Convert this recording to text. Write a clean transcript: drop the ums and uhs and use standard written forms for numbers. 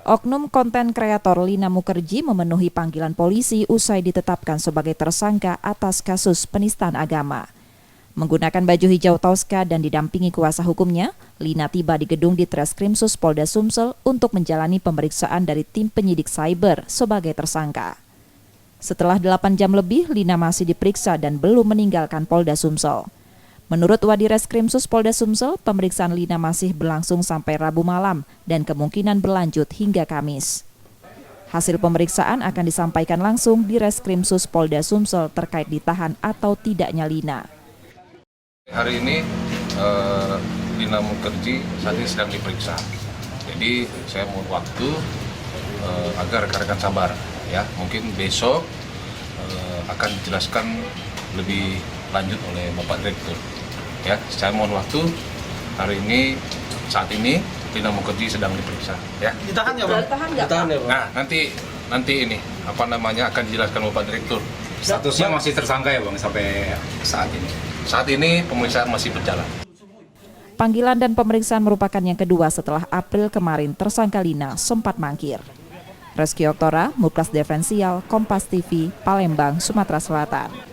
Oknum konten kreator Lina Mukherjee memenuhi panggilan polisi usai ditetapkan sebagai tersangka atas kasus penistaan agama. Menggunakan baju hijau Tosca dan didampingi kuasa hukumnya, Lina tiba di gedung Ditreskrimsus Polda Sumsel untuk menjalani pemeriksaan dari tim penyidik cyber sebagai tersangka. Setelah 8 jam lebih, Lina masih diperiksa dan belum meninggalkan Polda Sumsel. Menurut Wadireskrimsus Polda Sumsel, pemeriksaan Lina masih berlangsung sampai Rabu malam dan kemungkinan berlanjut hingga Kamis. Hasil pemeriksaan akan disampaikan langsung di Reskrimsus Polda Sumsel terkait ditahan atau tidaknya Lina. Hari ini Lina Mukherjee saat ini sedang diperiksa. Jadi saya mohon waktu agar rekan-rekan sabar, ya. Mungkin besok akan dijelaskan lebih lanjut oleh Bapak Direktur. Ya, saya mohon waktu. Hari ini, saat ini Lina Mukherjee sedang diperiksa. Ya. Ditahan ya, Bang? Ditahan ya, Bang? Nah, nanti ini akan dijelaskan Bapak Direktur. Statusnya masih tersangka ya, Bang, sampai saat ini? Saat ini pemeriksaan masih berjalan. Panggilan dan pemeriksaan merupakan yang kedua setelah April kemarin tersangka Lina sempat mangkir. Reski Oktora, Muklas Diferensial, Kompas TV, Palembang, Sumatera Selatan.